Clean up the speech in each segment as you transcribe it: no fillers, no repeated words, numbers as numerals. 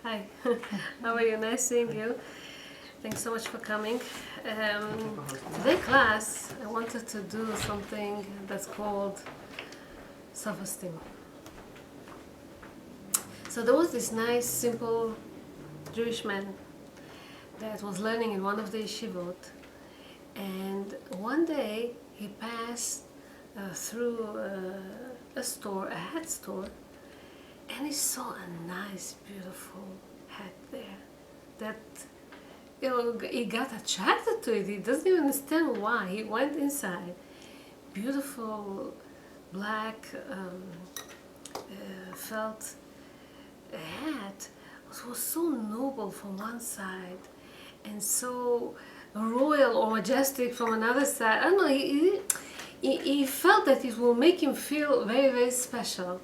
Hi, how are you? Nice seeing you. Thanks so much for coming. Today class, I wanted to do something that's called self-esteem. So there was this nice, simple Jewish man that was learning in one of the yeshivot, and one day he passed through a store, a hat store, and he saw a nice, beautiful hat there that he got attracted to it. He doesn't even understand why. He went inside. Beautiful black felt hat was so noble from one side and so royal or majestic from another side. I don't know. He felt that it will make him feel very, very special.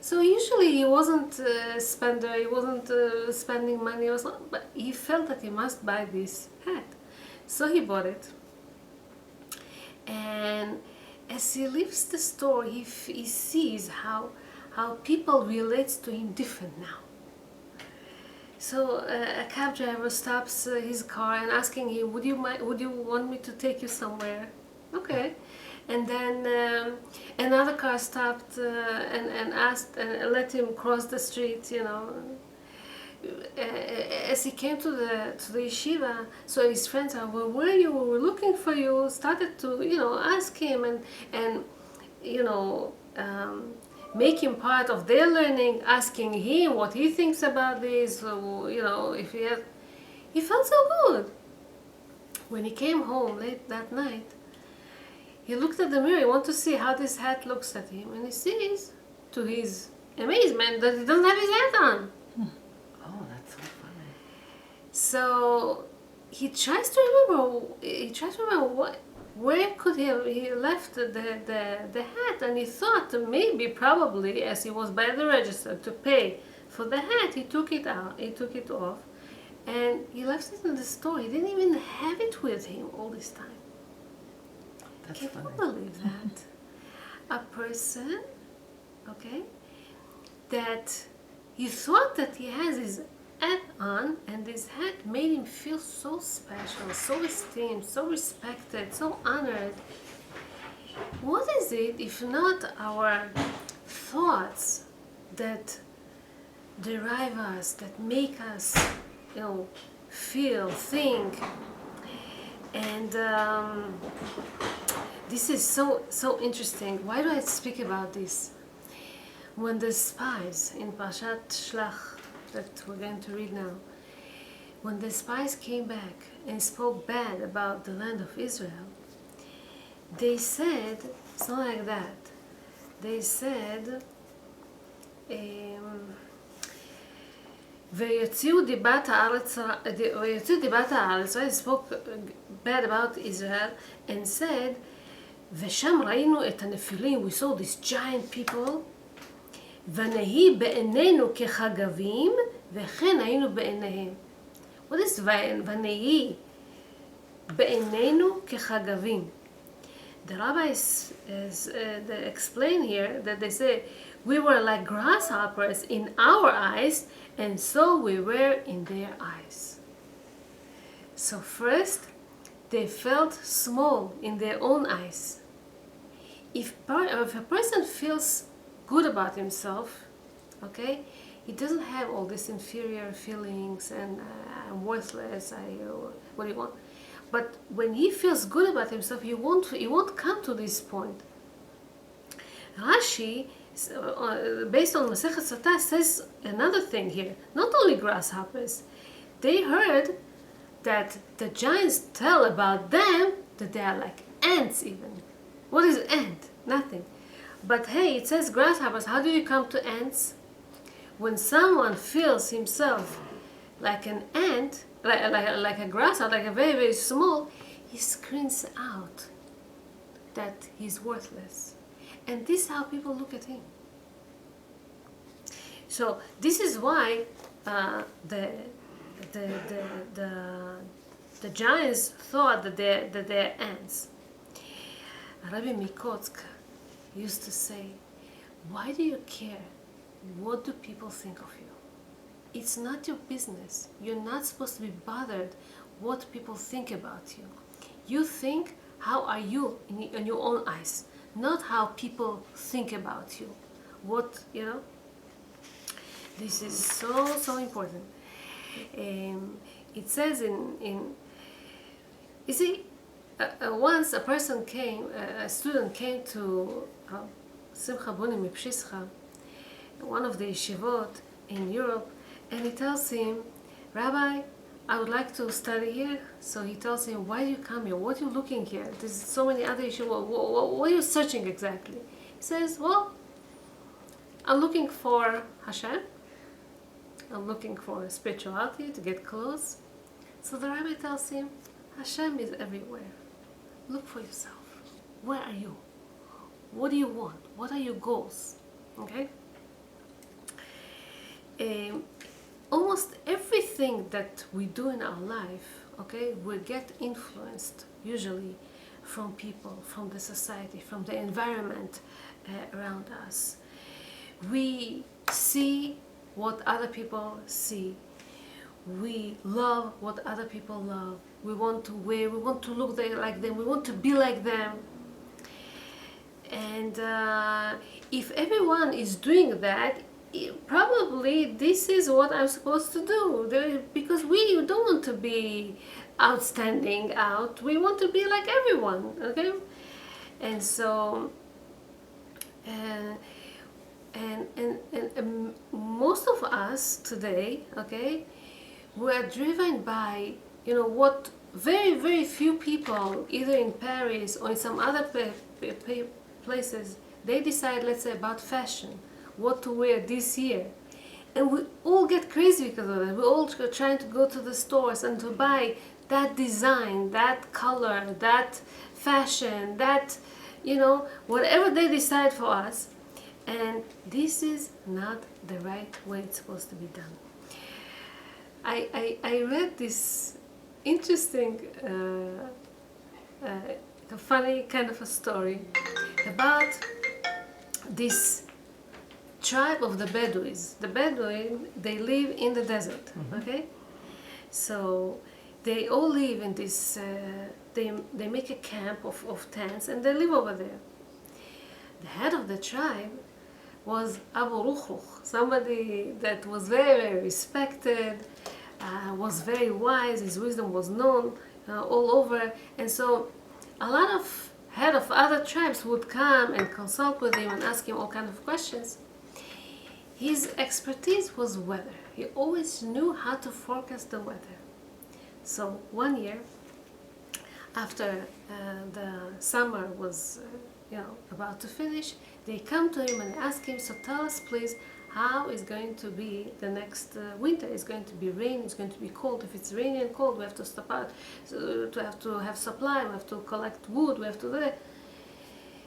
So usually he wasn't a spender, he wasn't spending money or something, but he felt that he must buy this hat. So he bought it. And as he leaves the store, he sees how people relate to him different now. So a cab driver stops his car and asking him, would you want me to take you somewhere? Okay. And then another car stopped and asked and let him cross the street, you know. As he came to the yeshiva, so his friends are, well, where you were looking for you, started to, you know, ask him and you know, make him part of their learning, asking him what he thinks about this, or, you know, if he felt so good. When he came home late that night, he looked at the mirror, he wanted to see how this hat looks at him, and he sees, to his amazement, that he doesn't have his hat on. Oh, that's so funny. So he tries to remember where could he left the hat, and he thought that maybe, probably, as he was by the register to pay for the hat, he took it off, and he left it in the store. He didn't even have it with him all this time. That's Can funny. you believe that? A person, okay, that he thought that he has his hat on, and this hat made him feel so special, so esteemed, so respected, so honored. What is it if not our thoughts that derive us, that make us, you know, feel, think, and this is so interesting. Why do I speak about this? When the spies in Parashat Shelach that we're going to read now, when the spies came back and spoke bad about the land of Israel, they said, it's not like that. They said, ויוציאו דיבת הארץ, they spoke bad about Israel and said, ושם ראינו את הנפילים, we saw these giant people, ונהי בעינינו כחגבים, וכן היינו בעיניהם. What is ונהי בעינינו כחגבים? The rabbis explain here that they say, we were like grasshoppers in our eyes, and so we were in their eyes. So first, they felt small in their own eyes. If a person feels good about himself, okay, he doesn't have all these inferior feelings and I'm worthless, what do you want? But when he feels good about himself, he won't come to this point. Rashi, based on Masechet Sotah, says another thing here. Not only grasshoppers, they heard that the giants tell about them that they are like ants even. What is ant? Nothing. But hey, it says grasshoppers. How do you come to ants? When someone feels himself like an ant, like a grasshopper, like a very, very small, he screams out that he's worthless. And this is how people look at him. So this is why the giants thought that they're ants. Rabbi Mikotsk used to say, why do you care? What do people think of you? It's not your business. You're not supposed to be bothered what people think about you. You think, how are you in your own eyes, not how people think about you. What, this is so important. It says in you see, once a person came, a student came to Simcha Boni Mipshischa, one of the yeshivot in Europe, and he tells him, Rabbi, I would like to study here. So he tells him, why do you come here? What are you looking here? There's so many other yeshivot. What are you searching exactly? He says, well, I'm looking for Hashem. I'm looking for spirituality, to get close. So the rabbi tells him, Hashem is everywhere. Look for yourself. Where are you? What do you want? What are your goals? Okay? Almost everything that we do in our life, okay, we get influenced usually from people, from the society, from the environment around us. We see what other people see. We love what other people love. We want to wear, we want to look like them, we want to be like them. And if everyone is doing that, probably this is what I'm supposed to do. Because we don't want to be outstanding out. We want to be like everyone, okay? And so, and most of us today, okay, we are driven by, what very few people, either in Paris or in some other places, they decide, let's say, about fashion, what to wear this year. And we all get crazy because of it. We're all trying to go to the stores and to buy that design, that color, that fashion, that, whatever they decide for us. And this is not the right way it's supposed to be done. I read this interesting, funny kind of a story about this tribe of the Bedouins. The Bedouin, they live in the desert, okay? So they all live in this, they make a camp of tents and they live over there. The head of the tribe was Abu Ruchruch, somebody that was very respected, was very wise, his wisdom was known all over. And so a lot of head of other tribes would come and consult with him and ask him all kinds of questions. His expertise was weather. He always knew how to forecast the weather. So one year, after the summer was about to finish, they come to him and ask him, so tell us please, how is going to be the next winter? It's going to be rain, it's going to be cold. If it's rainy and cold, we have to stop out, to have supply, we have to collect wood, we have to do that.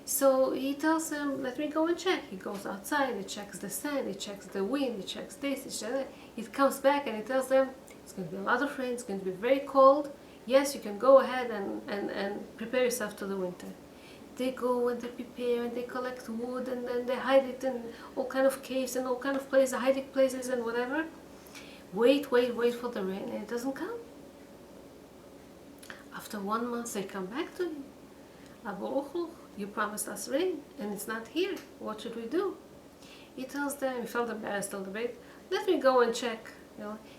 So he tells them, let me go and check. He goes outside, he checks the sand, he checks the wind, he checks this, he checks that. He comes back and he tells them, it's going to be a lot of rain, it's going to be very cold. Yes, you can go ahead and prepare yourself to the winter. They go and they prepare and they collect wood and then they hide it in all kind of caves and all kind of places, hiding places and whatever. Wait for the rain and it doesn't come. After 1 month they come back to him. Abu Ruchruch, you promised us rain and it's not here. What should we do? He tells them, he felt embarrassed a little bit, let me go and check.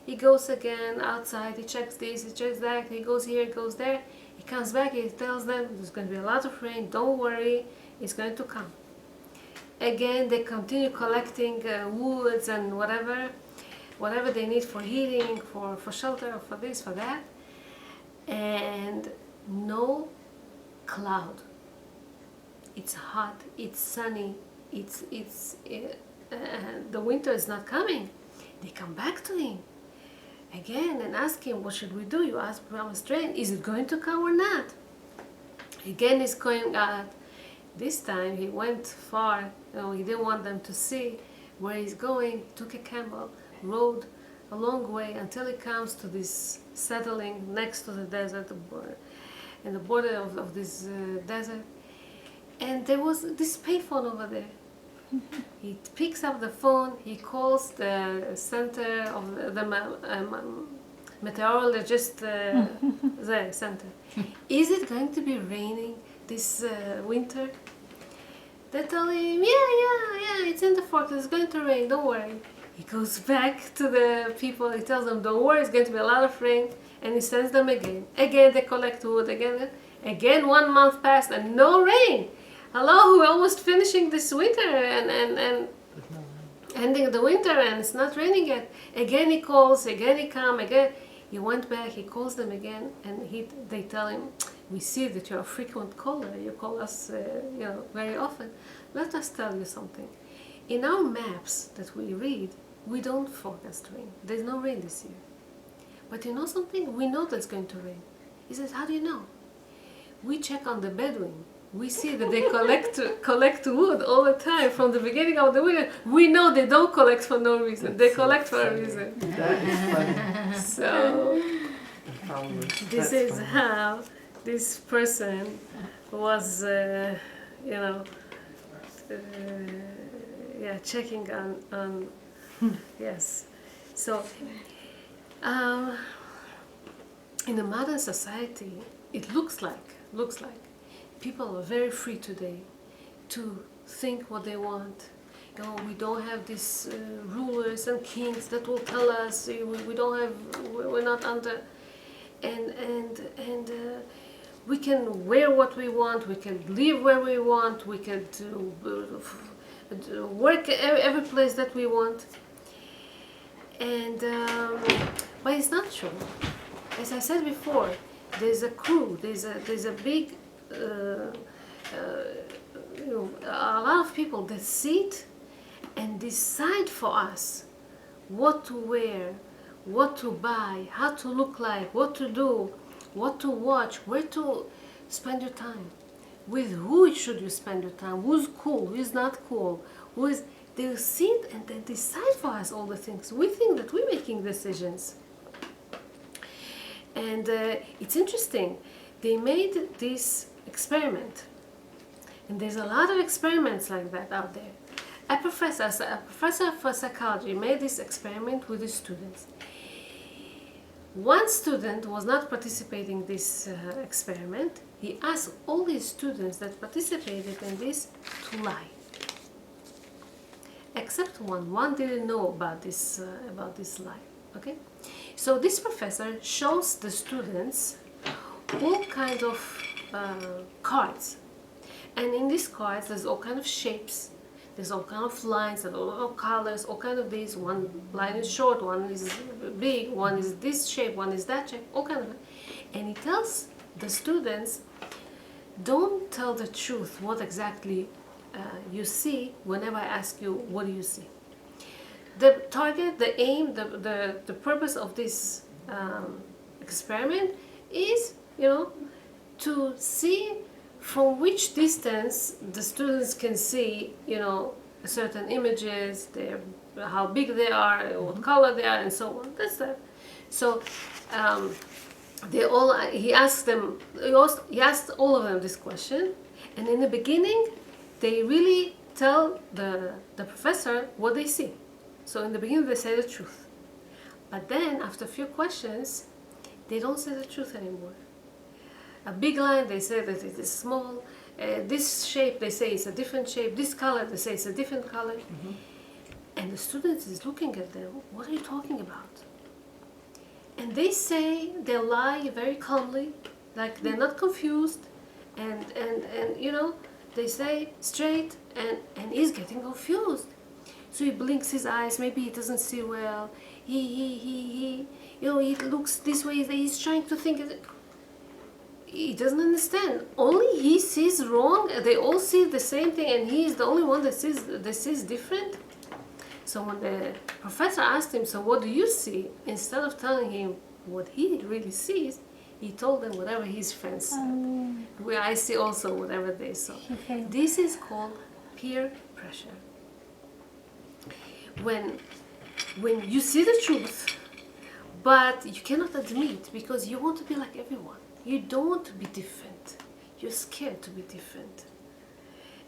He goes again outside, he checks this, he checks that, he goes here, he goes there. He comes back, he tells them there's going to be a lot of rain, don't worry, it's going to come. Again, they continue collecting woods and whatever they need for heating, for shelter, for this, for that. And no cloud. It's hot, it's sunny, the winter is not coming. They come back to him again and ask him, what should we do? You asked promised rain, is it going to come or not? Again he's going out. This time he went far, he didn't want them to see where he's going, took a camel, rode a long way until he comes to this settling next to the desert, in the border of this desert. And there was this payphone over there. He picks up the phone, he calls the center of the meteorologist, the center. Is it going to be raining this winter? They tell him, yeah, it's in the forecast, it's going to rain, don't worry. He goes back to the people, he tells them, don't worry, it's going to be a lot of rain, and he sends them again. Again, they collect wood, again 1 month passed and no rain. Hello, we're almost finishing this winter and ending the winter and it's not raining yet. Again he calls, again he comes, again. He went back, he calls them again, and they tell him, we see that you're a frequent caller, you call us very often. Let us tell you something. In our maps that we read, we don't forecast rain. There's no rain this year. But you know something? We know there's going to rain. He says, how do you know? We check on the Bedouin. We see that they collect wood all the time from the beginning of the winter. We know they don't collect for no reason. They collect for a reason. That is funny. So this is how this person was, checking on yes. So in the modern society, it looks like people are very free today to think what they want. We don't have these rulers and kings that will tell us. We're not under, and we can wear what we want. We can live where we want. We can work every place that we want. And but it's not true. As I said before, there's a crew. There's a big. A lot of people that sit and decide for us what to wear, what to buy, how to look like, what to do, what to watch, where to spend your time, with who should you spend your time, who's cool, who's not cool, they sit and they decide for us all the things. We think that we're making decisions. And it's interesting, they made this experiment, and there's a lot of experiments like that out there. A professor for psychology made this experiment with his students. One student was not participating in this experiment. He asked all his students that participated in this to lie, except one. One didn't know about this lie. Okay, so this professor shows the students all kinds of cards, and in these cards there's all kind of shapes, there's all kind of lines, there's all colors, all kind of these. One line is short, one is big, one is this shape, one is that shape, all kind of. And he tells the students, don't tell the truth what exactly you see whenever I ask you what do you see. The target, the aim, the purpose of this experiment is to see from which distance the students can see, certain images, how big they are, what color they are, and so on. That's that. So he asked all of them this question, and in the beginning, they really tell the professor what they see. So in the beginning, they say the truth, but then after a few questions, they don't say the truth anymore. A big line, they say that it is small. This shape, they say it's a different shape. This color, they say it's a different color. Mm-hmm. And the student is looking at them. What are you talking about? And they lie very calmly, like they're not confused, and they say straight, and he's getting confused. So he blinks his eyes. Maybe he doesn't see well. He looks this way. He's trying to think. He doesn't understand. Only he sees wrong. They all see the same thing, and he is the only one that sees different. So when the professor asked him, so what do you see? Instead of telling him what he really sees, he told them whatever his friends said. I see also whatever they saw. Okay. This is called peer pressure. When you see the truth, but you cannot admit because you want to be like everyone. You don't want to be different. You're scared to be different.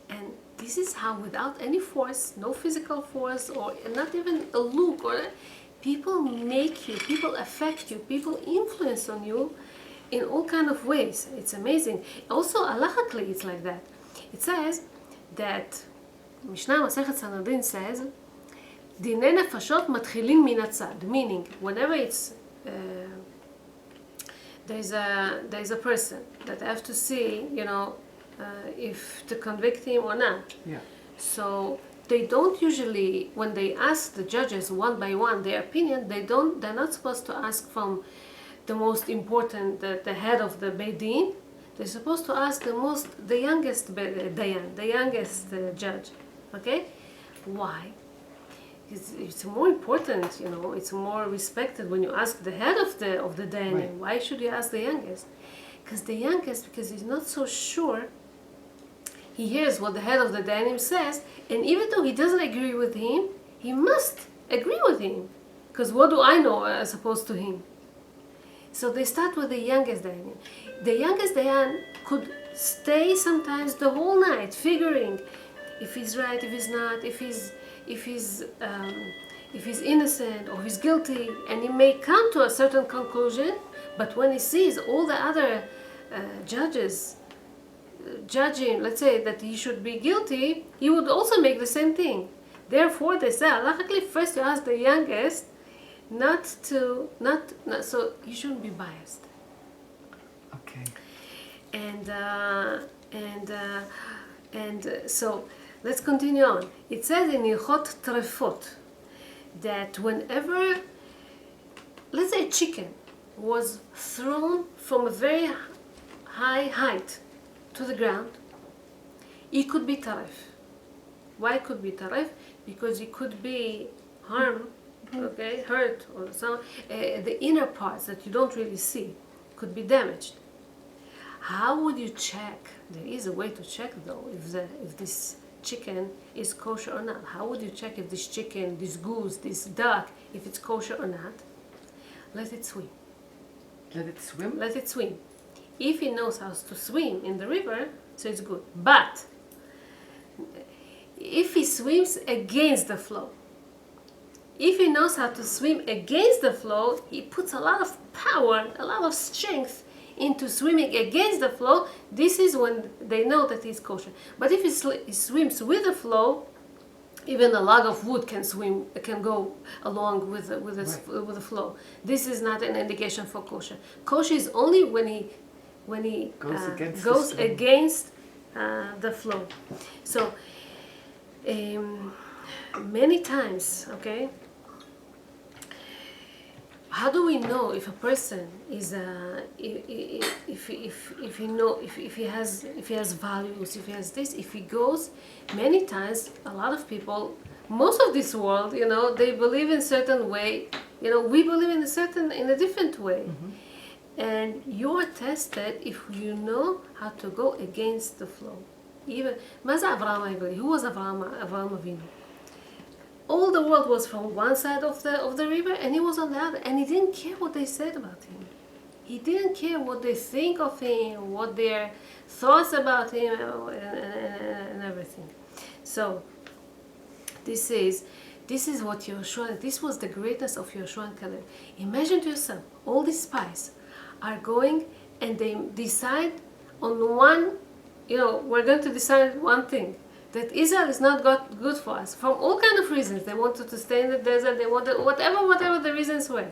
And this is how, without any force, no physical force, or not even a look, or people make you, people affect you, people influence on you in all kind of ways. It's amazing. Also, halachically, it's like that. It says that Mishnah Masechet Sanhedrin says, דיני נפשות מתחילים מן הצד, meaning whenever it's there's a person that I have to see, if to convict him or not. Yeah. So they don't usually, when they ask the judges one by one their opinion, they're not supposed to ask from the most important, the head of the Beit Din. They're supposed to ask the youngest Dayan, the youngest judge. Okay? Why? It's more important, it's more respected when you ask the head of the Dayanim. Right. Why should you ask the youngest? Because he's not so sure. He hears what the head of the Dayanim says, and even though he doesn't agree with him, he must agree with him. Because what do I know as opposed to him? So they start with the youngest Dayanim. The youngest Dayan could stay sometimes the whole night figuring if he's right, if he's not, if he's innocent or he's guilty, and he may come to a certain conclusion, but when he sees all the other judges judging, let's say that he should be guilty, he would also make the same thing. Therefore, they say, halachically, first you ask the youngest, so you shouldn't be biased. Okay. And so let's continue on. It says in Ilchot Trefot that whenever, let's say, a chicken was thrown from a very high height to the ground, it could be taref. Why could be taref? Because it could be hurt, or some the inner parts that you don't really see could be damaged. How would you check? There is a way to check though if this chicken is kosher or not. How would you check if this chicken, this goose, this duck, if it's kosher or not? Let it swim. Let it swim? Let it swim. If he knows how to swim in the river, so it's good. But if he swims against the flow, if he knows how to swim against the flow, he puts a lot of power, a lot of strength into swimming against the flow. This is when they know that he's kosher. But if he swims with the flow, even a log of wood can go along with the flow. This is not an indication for kosher. Kosher is only when he goes against the flow. So many times, okay. How do we know if a person is if he has values, if he has this, if he goes? Many times, a lot of people, most of this world, they believe in a certain way. We believe in a different way. Mm-hmm. And you are tested if you know how to go against the flow. Even who was Avraham Avinu? All the world was from one side of the river, and he was on the other, and he didn't care what they said about him. He didn't care what they think of him, what their thoughts about him, and everything. So this is what Yehoshua. This was the greatness of Yehoshua and Kalev. Imagine to yourself, all these spies are going, and they decide on one. We're going to decide one thing. That Israel is not good for us, from all kind of reasons. They wanted to stay in the desert, they wanted, whatever the reasons were.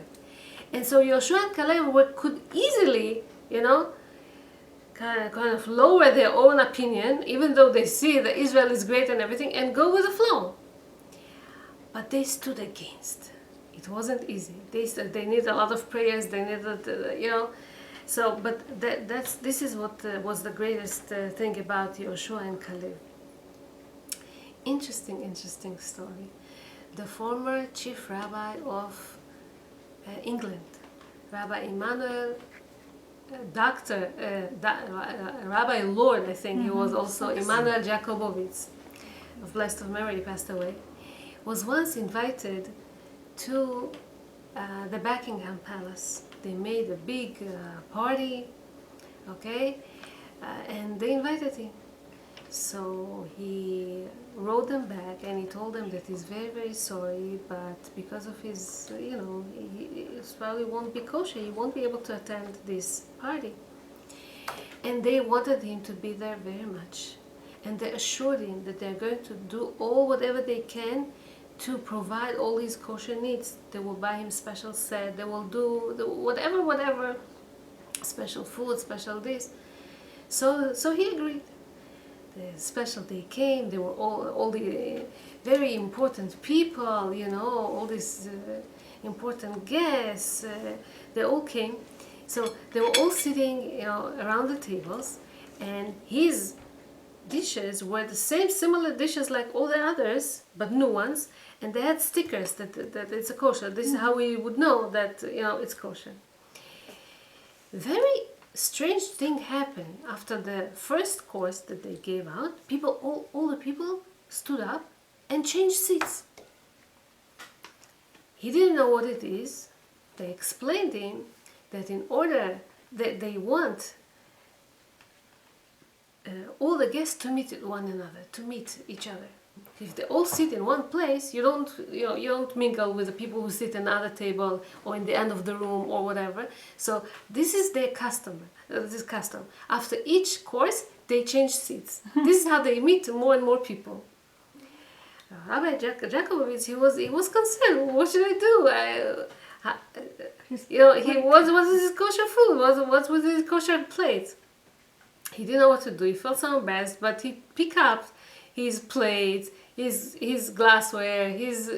And so Yehoshua and Kalev could easily, kind of lower their own opinion, even though they see that Israel is great and everything, and go with the flow. But they stood against. It wasn't easy. They needed a lot of prayers, they needed, So, but this is what was the greatest thing about Yehoshua and Kalev. Interesting story. The former chief rabbi of England, Rabbi Emmanuel, Rabbi Lord, I think he was also Emmanuel Jacobowitz, of blessed of memory, passed away, was once invited to the Buckingham Palace. They made a big party, okay, and they invited him. So he wrote them back and he told them that he's very, very sorry, but because of his, he probably won't be kosher, he won't be able to attend this party. And they wanted him to be there very much. And they assured him that they're going to do whatever they can to provide all his kosher needs. They will buy him special set, they will do whatever, special food, special this. So he agreed. The special day came, there were all the very important people, all these important guests, they all came. So they were all sitting, around the tables, and his dishes were the same similar dishes like all the others, but new ones, and they had stickers that it's a kosher. This is how we would know that it's kosher. Very strange thing happened after the first course that they gave out. All the people stood up and changed seats. He didn't know what it is. They explained to him that in order that they want all the guests to meet one another, to meet each other. If they all sit in one place, you don't mingle with the people who sit in the other table or in the end of the room or whatever. So this is their custom. After each course, they change seats. This is how they meet more and more people. Rabbi Jacobovich, he was concerned. What should I do? What is his kosher food? What was his kosher plate? He didn't know what to do. He felt so embarrassed, but he picked up his plates, his glassware, his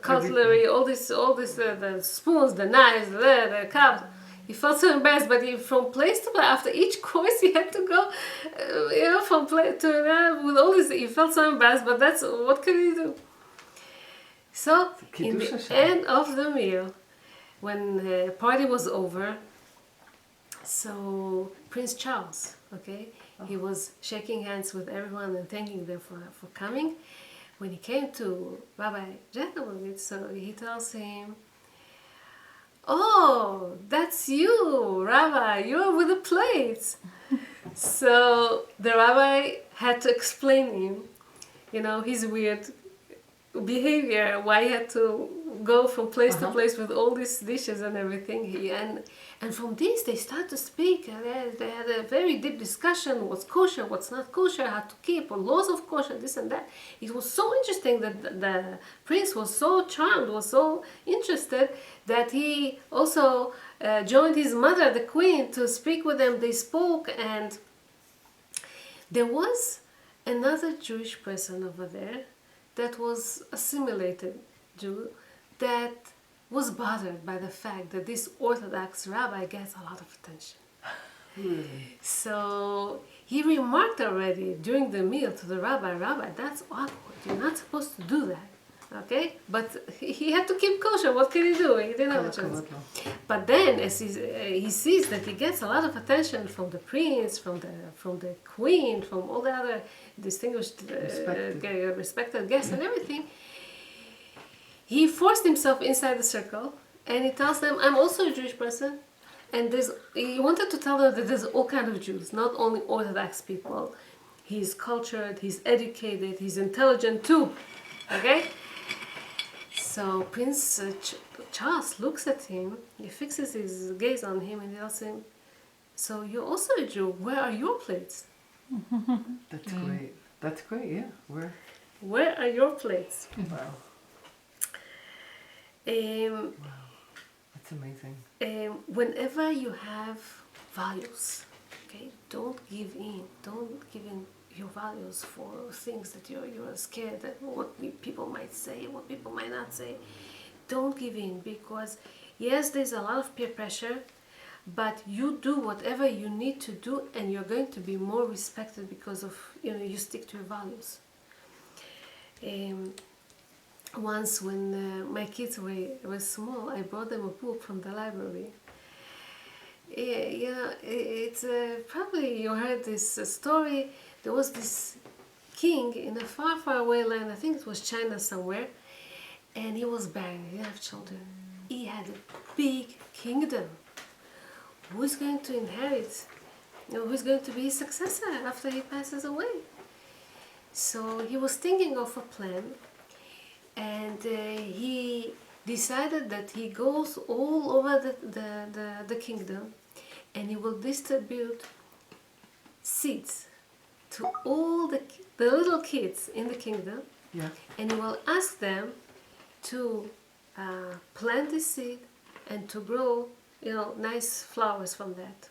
cutlery, all this the spoons, the knives, the cups. He felt so embarrassed, but from place to place, after each course, he had to go, from place to with all this. He felt so embarrassed, but what can he do? So in the end of the meal, when the party was over, so Prince Charles, he was shaking hands with everyone and thanking them for coming. When he came to Rabbi Jacobovich, so he tells him, "Oh, that's you, Rabbi, you're with the plates." So the rabbi had to explain him, his weird behavior, why he had to go from place to place with all these dishes and everything. And from this they start to speak. They had a very deep discussion: what's kosher, what's not kosher, how to keep, or laws of kosher, this and that. It was so interesting that the prince was so charmed, was so interested, that he also joined his mother, the queen, to speak with them. They spoke, and there was another Jewish person over there that was assimilated Jew that was bothered by the fact that this Orthodox rabbi gets a lot of attention. So he remarked already during the meal to the rabbi, "That's awkward. You're not supposed to do that." Okay? But he had to keep kosher. What can he do? He didn't have a chance. But then, as he sees that he gets a lot of attention from the prince, from the queen, from all the other distinguished, respected guests and everything, he forced himself inside the circle, and he tells them, "I'm also a Jewish person." And he wanted to tell them that there's all kinds of Jews, not only Orthodox people. He's cultured, he's educated, he's intelligent too. Okay? So Prince Charles looks at him, he fixes his gaze on him, and he tells him, "So you're also a Jew, where are your plates?" That's great. That's great, yeah. Where are your plates? Wow. Wow. That's amazing. Whenever you have values, don't give in. Don't give in your values for things that you're scared that what people might say, what people might not say. Don't give in, because yes, there's a lot of peer pressure, but you do whatever you need to do, and you're going to be more respected because of you stick to your values. Once when my kids were small, I brought them a book from the library. It's probably you heard this story. There was this king in a far, far away land. I think it was China somewhere, and he was barren. He didn't have children. He had a big kingdom. Who's going to inherit who's going to be his successor after he passes away. So he was thinking of a plan, and he decided that he goes all over the kingdom, and he will distribute seeds to all the little kids in the kingdom, Yeah. and he will ask them to plant the seed and to grow, nice flowers from that.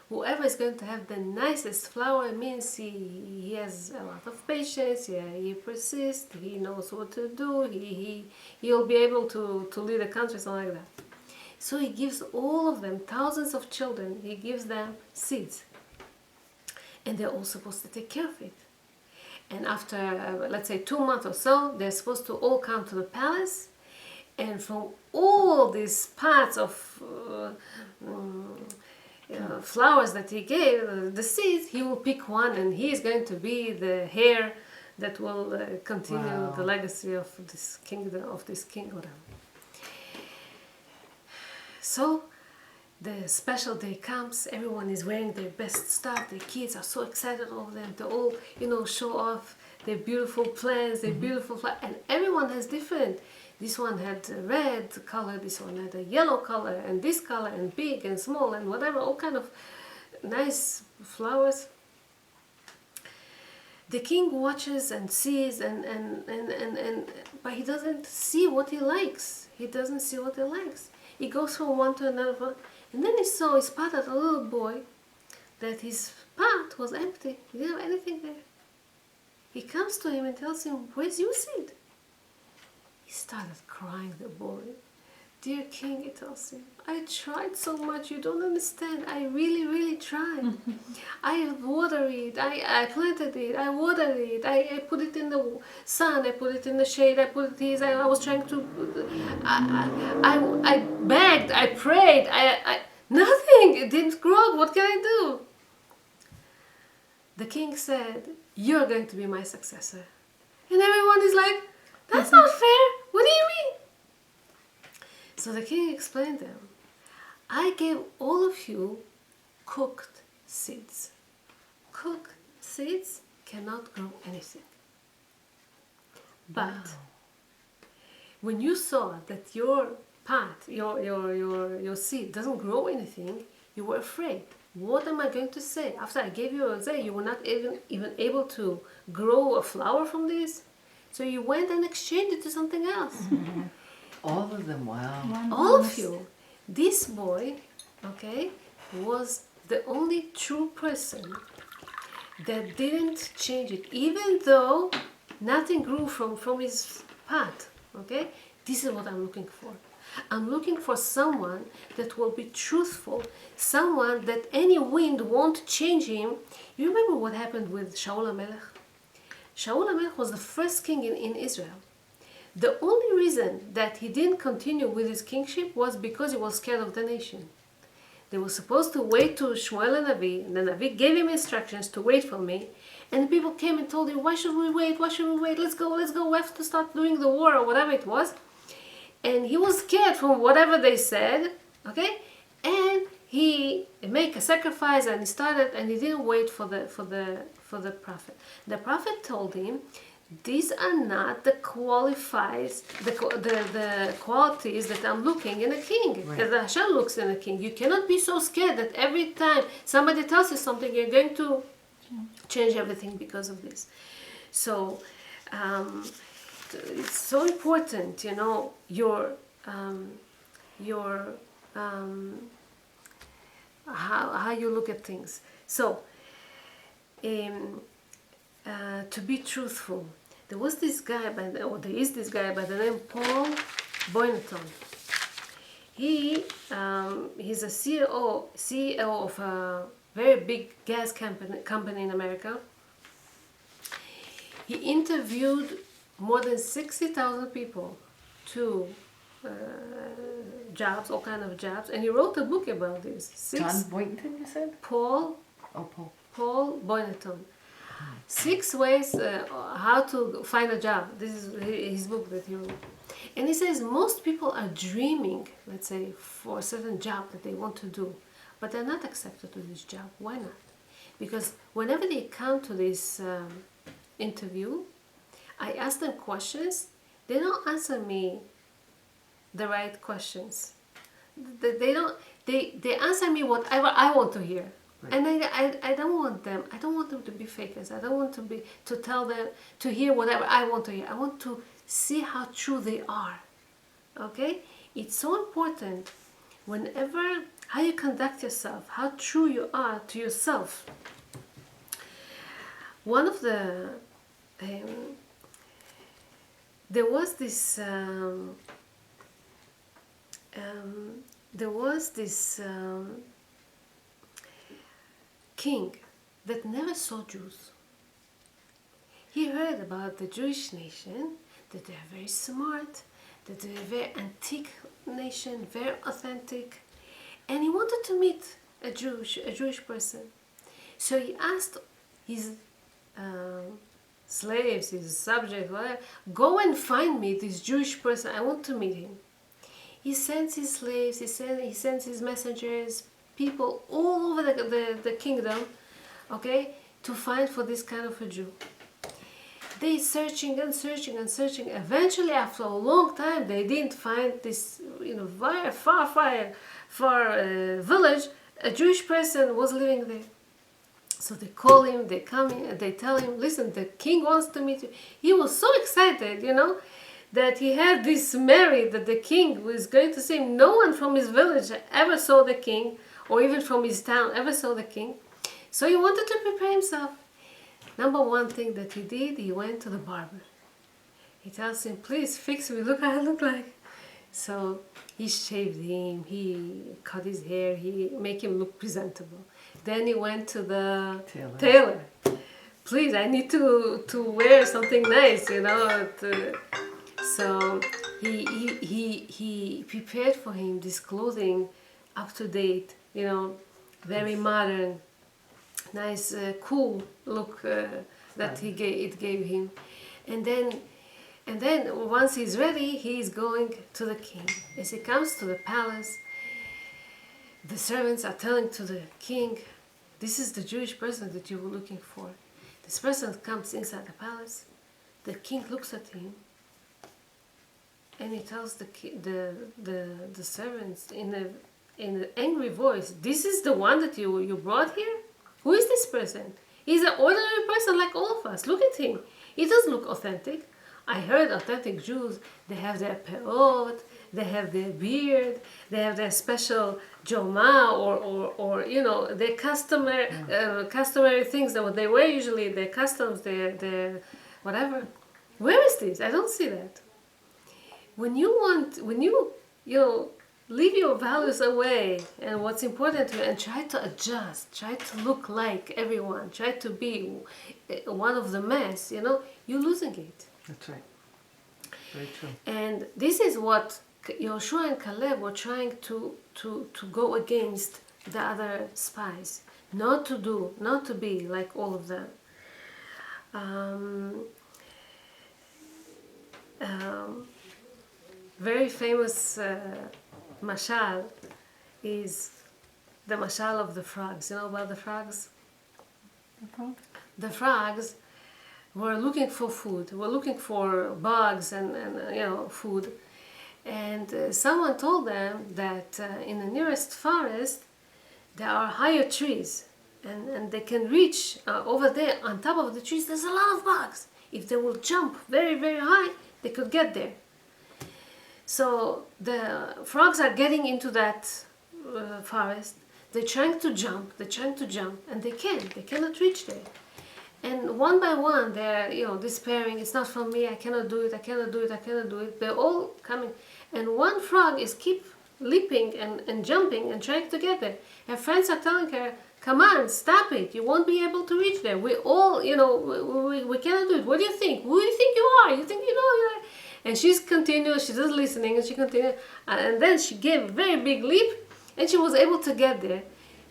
Whoever is going to have the nicest flower means he has a lot of patience, he persists, he knows what to do, he'll be able to lead a country, something like that. So he gives all of them, thousands of children, he gives them seeds. And they're all supposed to take care of it. And after, let's say, 2 months or so, they're supposed to all come to the palace. And from all these parts of flowers that he gave, the seeds, he will pick one, and he is going to be the heir that will continue the legacy of this kingdom. So the special day comes, everyone is wearing their best stuff, the kids are so excited over them, they all, show off their beautiful plants, their beautiful flowers, and everyone has different. This one had a red color, this one had a yellow color, and this color, and big and small, and whatever, all kind of nice flowers. The king watches and sees, but he doesn't see what he likes. He doesn't see what he likes. He goes from one to another, and then he spotted a little boy that his pot was empty. He didn't have anything there. He comes to him and tells him, "Where's your seed?" He started crying, the boy. "Dear king," he tells him, "I tried so much, you don't understand. I really, really tried. I watered it, I planted it, I watered it, I put it in the sun, I put it in the shade, I put it this, I was trying to, I begged, I prayed, nothing, it didn't grow, what can I do?" The king said, "You're going to be my successor." And everyone is like, "That's not fair, what do you mean?" So the king explained to them, "I gave all of you cooked seeds. Cooked seeds cannot grow anything. But when you saw that your pot, your seed doesn't grow anything, you were afraid. What am I going to say? After I gave you a day, you were not even able to grow a flower from this? So you went and exchanged it to something else." All of them, wow. All of you. This boy, was the only true person that didn't change it, even though nothing grew from his pot. This is what I'm looking for. I'm looking for someone that will be truthful, someone that any wind won't change him. You remember what happened with Shaul HaMelech? Shaul HaMelech was the first king in Israel. The only reason that he didn't continue with his kingship was because he was scared of the nation. They were supposed to wait to Shmuel the Navi, and the Navi gave him instructions to wait for me, and the people came and told him, "Why should we wait? Why should we wait? Let's go, we have to start doing the war," or whatever it was. And he was scared from whatever they said, and he made a sacrifice, and he didn't wait for the prophet. The prophet told him, "These are not the qualities that I'm looking in a king, that Hashem looks in a king. You cannot be so scared that every time somebody tells you something, you're going to change everything because of this." So it's so important, how you look at things. So to be truthful. There is this guy by the name Paul Boyneton. He's a CEO of a very big gas company in America. He interviewed more than 60,000 people to jobs, all kind of jobs, and he wrote a book about this. John Boynton, you said? Paul Boyneton. 6 ways how to find a job. This is his book that he wrote. And he says most people are dreaming, let's say, for a certain job that they want to do, but they're not accepted to this job. Why not? Because whenever they come to this interview, I ask them questions. They don't answer me the right questions. They don't. They answer me whatever I want to hear. Right. And I don't want them. I don't want them to be fakers. I don't want to tell them to hear whatever I want to hear. I want to see how true they are. Okay? It's so important whenever how you conduct yourself, how true you are to yourself. One of the there was this king that never saw Jews. He heard about the Jewish nation, that they are very smart, that they're a very antique nation, very authentic, and he wanted to meet a Jewish person. So he asked his slaves, his subjects, whatever, go and find me this Jewish person. I want to meet him. He sends his slaves, he sends his messengers, people all over the kingdom, okay, to find for this kind of a Jew. They searching and searching and searching. Eventually, after a long time, they didn't find this, very far village. A Jewish person was living there. So they call him, they come in, and they tell him, listen, the king wants to meet you. He was so excited, that he had this merit that the king was going to see him. No one from his village ever saw the king, or even from his town ever saw the king. So he wanted to prepare himself. Number one thing that he did, he went to the barber. He tells him, please fix me, look how I look like. So he shaved him, he cut his hair, he make him look presentable. Then he went to the tailor. Please, I need to wear something nice, So he prepared for him this clothing up to date, very modern, nice, cool look that it gave him. And then once he's ready, he's going to the king. As he comes to the palace, the servants are telling to the king, this is the Jewish person that you were looking for. This person comes inside the palace. The king looks at him, and he tells the servants in an angry voice, this is the one that you brought here? Who is this person? He's an ordinary person like all of us. Look at him. He doesn't look authentic. I heard authentic Jews, they have their peot, they have their beard, they have their special joma or their customary things that they wear usually, their customs, their whatever. Where is this? I don't see that. When you leave your values away and what's important to you and try to adjust, try to look like everyone, try to be one of the mass, you're losing it. That's right. Very true. And this is what Yehoshua and Kalev were trying to go against the other spies. Not to be like all of them. Very famous mashal is the mashal of the frogs. You know about the frogs? Mm-hmm. The frogs were looking for food. Were looking for bugs and food. And someone told them that in the nearest forest there are higher trees, and they can reach over there on top of the trees. There's a lot of bugs. If they will jump very, very high, they could get there. So the frogs are getting into that forest. They're trying to jump, and they cannot reach there. And one by one, they're despairing. It's not for me. I cannot do it. They're all coming, and one frog is keep leaping and jumping and trying to get there. Her friends are telling her, "Come on, stop it! You won't be able to reach there. We all, we cannot do it. What do you think? Who do you think you are? You think you know?" And she's continuous. She's just listening, and she continued. And then she gave a very big leap, and she was able to get there.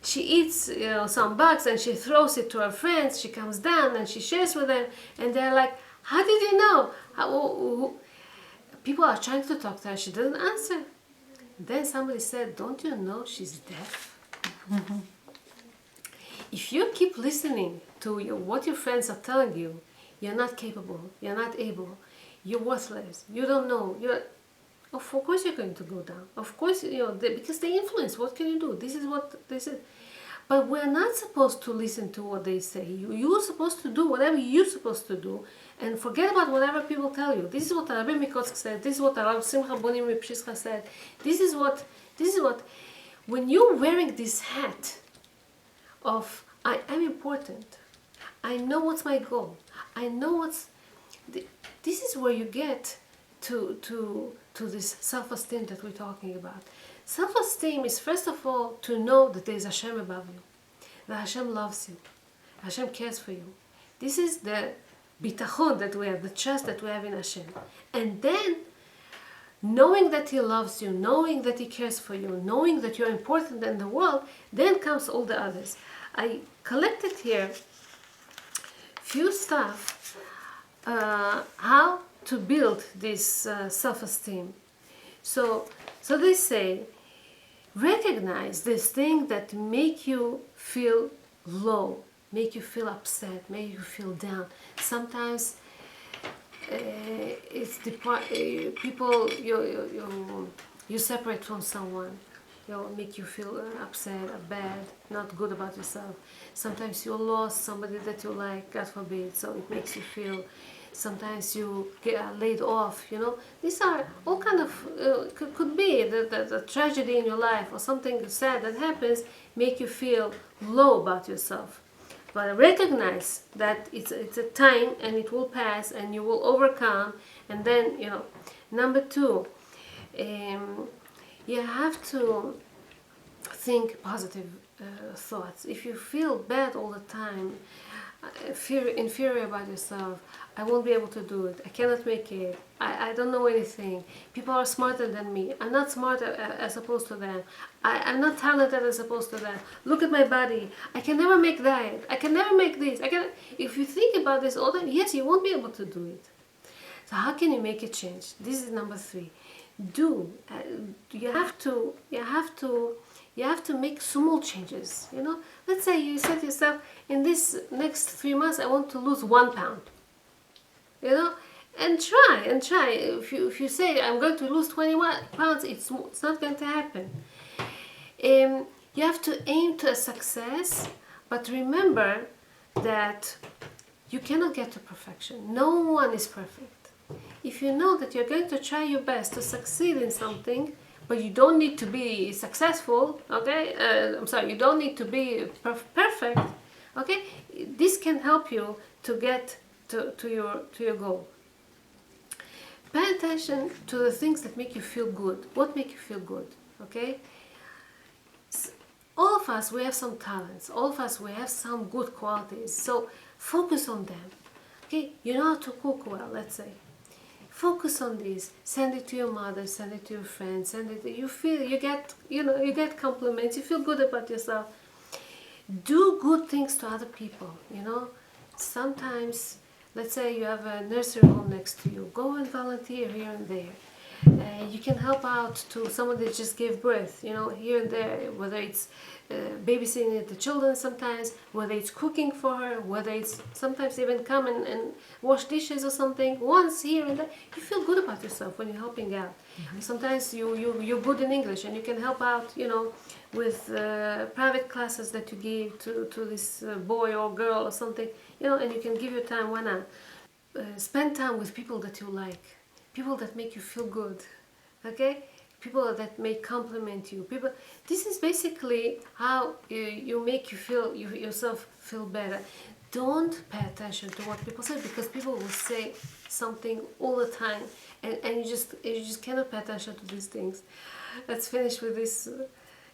She eats, some bugs, and she throws it to her friends. She comes down and she shares with them, and they're like, "How did you know?" People are trying to talk to her. She doesn't answer. Then somebody said, "Don't you know she's deaf?" if you keep listening to what your friends are telling you, you're not capable, you're not able, you're worthless, you don't know, of course you're going to go down. Of course, because they influence. What can you do? This is what this is. But we're not supposed to listen to what they say. You're supposed to do whatever you're supposed to do, and forget about whatever people tell you. This is what Rabbi Mikotsk said. This is what Rabbi Simcha Bonim Ripshischa said. This is what. When you're wearing this hat of I am important, I know what's my goal. I know what's. This is where you get to this self-esteem that we're talking about. Self-esteem is first of all to know that there is Hashem above you, that Hashem loves you, Hashem cares for you. This is the bitachon that we have, the trust that we have in Hashem. And then, knowing that He loves you, knowing that He cares for you, knowing that you're important in the world, then comes all the others. I collected here few stuff how to build this self-esteem. So they say, recognize this thing that make you feel low, make you feel upset, make you feel down. Sometimes it's people you separate from someone, make you feel upset, bad, not good about yourself. Sometimes you lost somebody that you like, God forbid, so it makes you feel. Sometimes you get laid off, These are all kind of, could be the tragedy in your life or something sad that happens, make you feel low about yourself. But recognize that it's a time and it will pass and you will overcome. And then, number two, you have to think positive thoughts. If you feel bad all the time, inferior about yourself, I won't be able to do it, I cannot make it, I don't know anything, people are smarter than me, I'm not smart as opposed to them, I'm not talented as opposed to them, look at my body, I can never make that, I can never make this, if you think about this all the time, yes, you won't be able to do it. So how can you make a change? This is number three. You have to make small changes. Let's say you said to yourself, in this next 3 months I want to lose 1 pound. And try. If you say I'm going to lose 21 pounds, it's not going to happen. You have to aim to a success, but remember that you cannot get to perfection. No one is perfect. If you know that you're going to try your best to succeed in something, but you don't need to be successful, okay? You don't need to be perfect, okay? This can help you to get to your goal. Pay attention to the things that make you feel good. What make you feel good, okay? All of us, we have some talents. All of us, we have some good qualities. So focus on them, okay? You know how to cook well, let's say. Focus on this. Send it to your mother. Send it to your friends. Send it. You get compliments. You feel good about yourself. Do good things to other people. Sometimes, let's say you have a nursery home next to you. Go and volunteer here and there. You can help out to someone that just gave birth. Here and there. Whether it's babysitting the children sometimes, whether it's cooking for her, whether it's sometimes even come and wash dishes or something, once here and there, you feel good about yourself when you're helping out. Mm-hmm. Sometimes you're good in English and you can help out, with private classes that you give to this boy or girl or something, and you can give your time, why not? Spend time with people that you like, people that make you feel good, okay? People that may compliment you. This is basically how you make yourself feel better. Don't pay attention to what people say, because people will say something all the time, and you just cannot pay attention to these things. Let's finish with this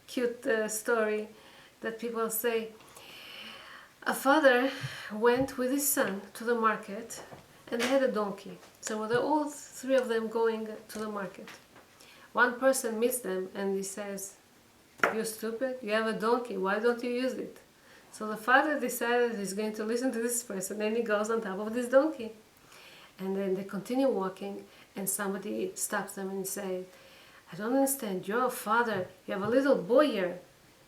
cute story that people say. A father went with his son to the market, and they had a donkey. So they're all 3 of them going to the market. One person meets them and he says, "You're stupid, you have a donkey, why don't you use it?" So the father decided he's going to listen to this person, and he goes on top of this donkey. And then they continue walking, and somebody stops them and says, "I don't understand, you're a father, you have a little boy here,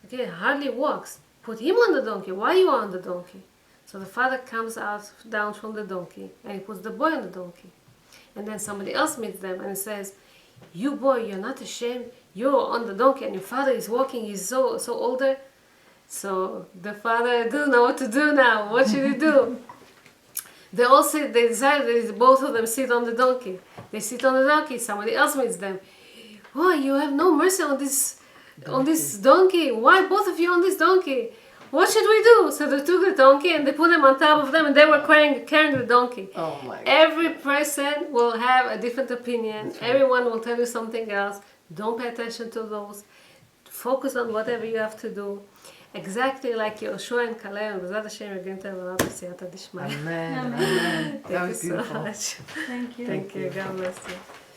okay, hardly walks. put him on the donkey. Why you on the donkey? So the father comes out down from the donkey and he puts the boy on the donkey. And then somebody else meets them and says, you boy, you're not ashamed? You're on the donkey and your father is walking, he's so older. So the father doesn't know what to do now. What should he do? They decided that both of them sit on the donkey. They sit on the donkey, somebody else meets them. Oh, you have no mercy on this donkey. Why both of you on this donkey? What should we do? So they took the donkey and they put him on top of them and they were carrying the donkey. Oh my God. Every person will have a different opinion. That's right. Everyone will tell you something else. Don't pay attention to those. Focus on whatever you have to do. Exactly like Yehoshua and Kalev. B'ezrat Hashem, we're going to have a lot of siyata dishmaya. Amen. Amen. Amen. That Thank you was so beautiful. much. Thank you. Thank you. God bless you.